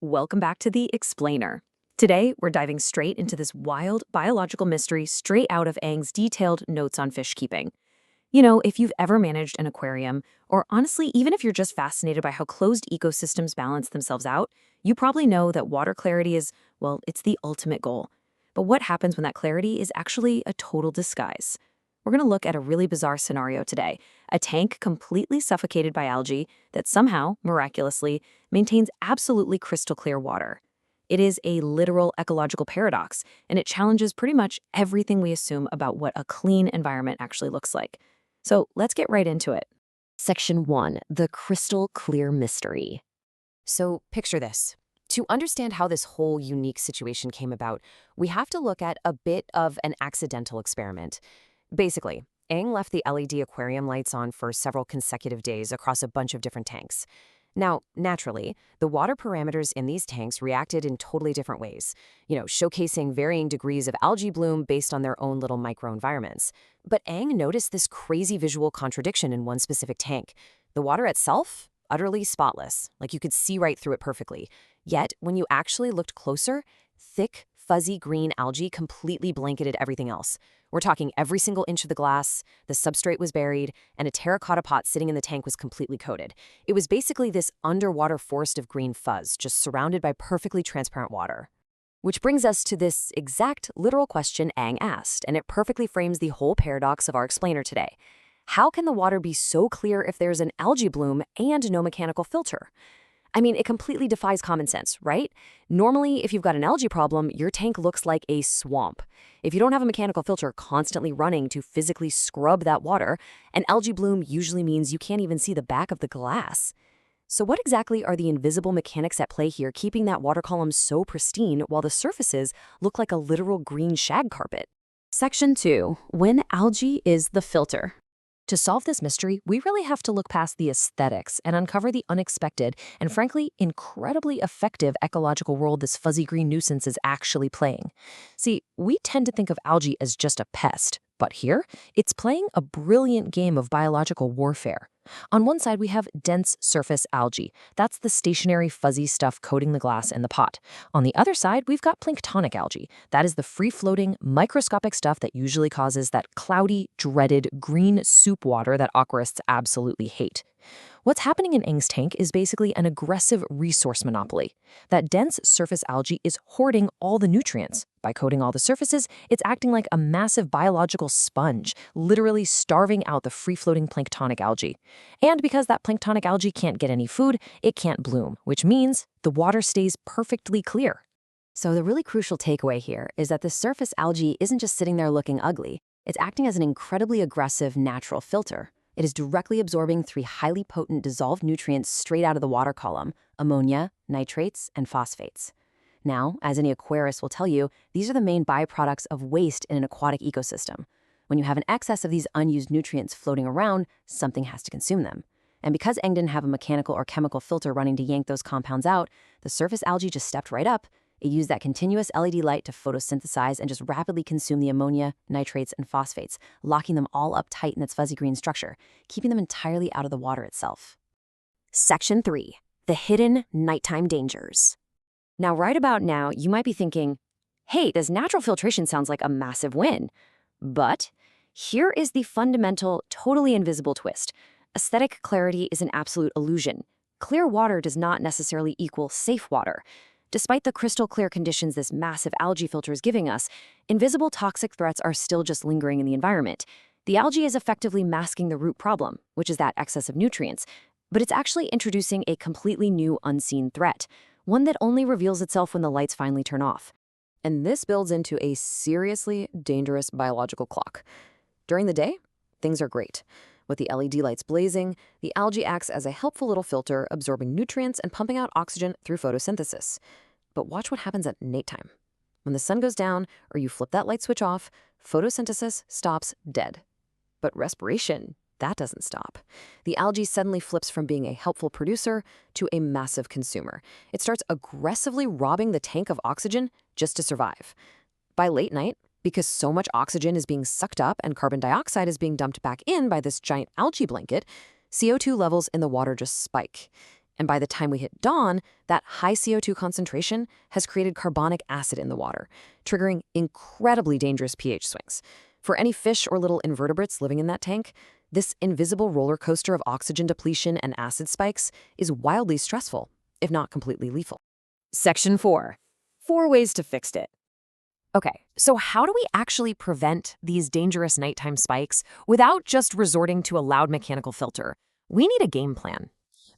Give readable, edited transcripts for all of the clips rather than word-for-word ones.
Welcome back to The Explainer. Today, we're diving straight into this wild biological mystery straight out of Ang's detailed notes on fish keeping. You know, if you've ever managed an aquarium, or honestly, even if you're just fascinated by how closed ecosystems balance themselves out, you probably know that water clarity is, well, it's the ultimate goal. But what happens when that clarity is actually a total disguise? We're going to look at a really bizarre scenario today, a tank completely suffocated by algae that somehow, miraculously, maintains absolutely crystal clear water. It is a literal ecological paradox, and it challenges pretty much everything we assume about what a clean environment actually looks like. So let's get right into it. Section 1, the crystal clear mystery. So picture this. To understand how this whole unique situation came about, we have to look at a bit of an accidental experiment. Basically, Ang left the LED aquarium lights on for several consecutive days across a bunch of different tanks. Now, naturally, the water parameters in these tanks reacted in totally different ways, showcasing varying degrees of algae bloom based on their own little microenvironments. But Ang noticed this crazy visual contradiction in one specific tank. The water itself, utterly spotless, like you could see right through it perfectly. Yet, when you actually looked closer, thick, fuzzy green algae completely blanketed everything else. We're talking every single inch of the glass, the substrate was buried, and a terracotta pot sitting in the tank was completely coated. It was basically this underwater forest of green fuzz, just surrounded by perfectly transparent water. Which brings us to this exact literal question Ang asked, and it perfectly frames the whole paradox of our explainer today. How can the water be so clear if there's an algae bloom and no mechanical filter? I mean, it completely defies common sense, right? Normally, if you've got an algae problem, your tank looks like a swamp. If you don't have a mechanical filter constantly running to physically scrub that water, an algae bloom usually means you can't even see the back of the glass. So what exactly are the invisible mechanics at play here, keeping that water column so pristine while the surfaces look like a literal green shag carpet? Section 2, when algae is the filter. To solve this mystery, we really have to look past the aesthetics and uncover the unexpected and, frankly, incredibly effective ecological role this fuzzy green nuisance is actually playing. See, we tend to think of algae as just a pest, but here, it's playing a brilliant game of biological warfare. On one side, we have dense surface algae. That's the stationary fuzzy stuff coating the glass in the pot. On the other side, we've got planktonic algae. That is the free-floating, microscopic stuff that usually causes that cloudy, dreaded green soup water that aquarists absolutely hate. What's happening in Ang's tank is basically an aggressive resource monopoly. That dense surface algae is hoarding all the nutrients. By coating all the surfaces, it's acting like a massive biological sponge, literally starving out the free-floating planktonic algae. And because that planktonic algae can't get any food, it can't bloom, which means the water stays perfectly clear. So the really crucial takeaway here is that the surface algae isn't just sitting there looking ugly. It's acting as an incredibly aggressive natural filter. It is directly absorbing 3 highly potent dissolved nutrients straight out of the water column: ammonia, nitrates, and phosphates. Now, as any aquarist will tell you, these are the main byproducts of waste in an aquatic ecosystem. When you have an excess of these unused nutrients floating around, something has to consume them. And because Eng didn't have a mechanical or chemical filter running to yank those compounds out, the surface algae just stepped right up. It used that continuous LED light to photosynthesize and just rapidly consume the ammonia, nitrates, and phosphates, locking them all up tight in its fuzzy green structure, keeping them entirely out of the water itself. Section 3, the hidden nighttime dangers. Now, right about now, you might be thinking, hey, this natural filtration sounds like a massive win. But here is the fundamental, totally invisible twist. Aesthetic clarity is an absolute illusion. Clear water does not necessarily equal safe water. Despite the crystal clear conditions this massive algae filter is giving us, invisible toxic threats are still just lingering in the environment. The algae is effectively masking the root problem, which is that excess of nutrients, but it's actually introducing a completely new unseen threat, one that only reveals itself when the lights finally turn off. And this builds into a seriously dangerous biological clock. During the day, things are great. With the LED lights blazing, the algae acts as a helpful little filter, absorbing nutrients and pumping out oxygen through photosynthesis. But watch what happens at nighttime. When the sun goes down or you flip that light switch off, photosynthesis stops dead. But respiration, that doesn't stop. The algae suddenly flips from being a helpful producer to a massive consumer. It starts aggressively robbing the tank of oxygen just to survive. By late night, because so much oxygen is being sucked up and carbon dioxide is being dumped back in by this giant algae blanket, CO2 levels in the water just spike. And by the time we hit dawn, that high CO2 concentration has created carbonic acid in the water, triggering incredibly dangerous pH swings. For any fish or little invertebrates living in that tank, this invisible roller coaster of oxygen depletion and acid spikes is wildly stressful, if not completely lethal. Section 4. 4 ways to fix it. Okay, so how do we actually prevent these dangerous nighttime spikes without just resorting to a loud mechanical filter? We need a game plan.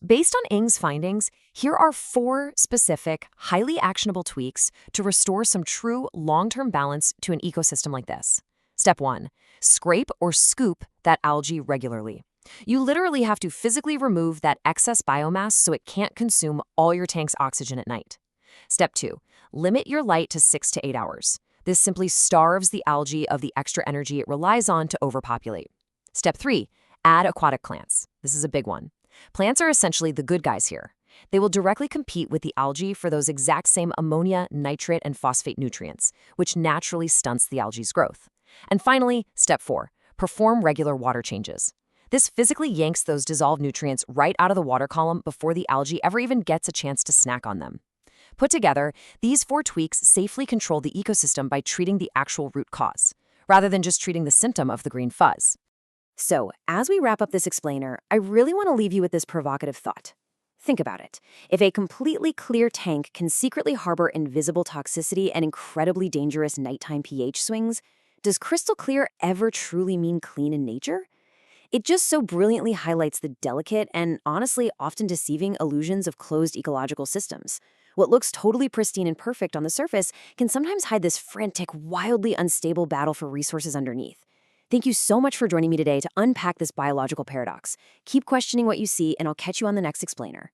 Based on Ng's findings, here are 4 specific, highly actionable tweaks to restore some true long-term balance to an ecosystem like this. Step 1. Scrape or scoop that algae regularly. You literally have to physically remove that excess biomass so it can't consume all your tank's oxygen at night. Step 2. Limit your light to 6 to 8 hours. This simply starves the algae of the extra energy it relies on to overpopulate. Step 3. Add aquatic plants. This is a big one. Plants are essentially the good guys here. They will directly compete with the algae for those exact same ammonia, nitrate, and phosphate nutrients, which naturally stunts the algae's growth. And finally, step 4. Perform regular water changes. This physically yanks those dissolved nutrients right out of the water column before the algae ever even gets a chance to snack on them. Put together, these 4 tweaks safely control the ecosystem by treating the actual root cause, rather than just treating the symptom of the green fuzz. So, as we wrap up this explainer, I really want to leave you with this provocative thought. Think about it. If a completely clear tank can secretly harbor invisible toxicity and incredibly dangerous nighttime pH swings, does crystal clear ever truly mean clean in nature? It just so brilliantly highlights the delicate and honestly often deceiving illusions of closed ecological systems. What looks totally pristine and perfect on the surface can sometimes hide this frantic, wildly unstable battle for resources underneath. Thank you so much for joining me today to unpack this biological paradox. Keep questioning what you see, and I'll catch you on the next explainer.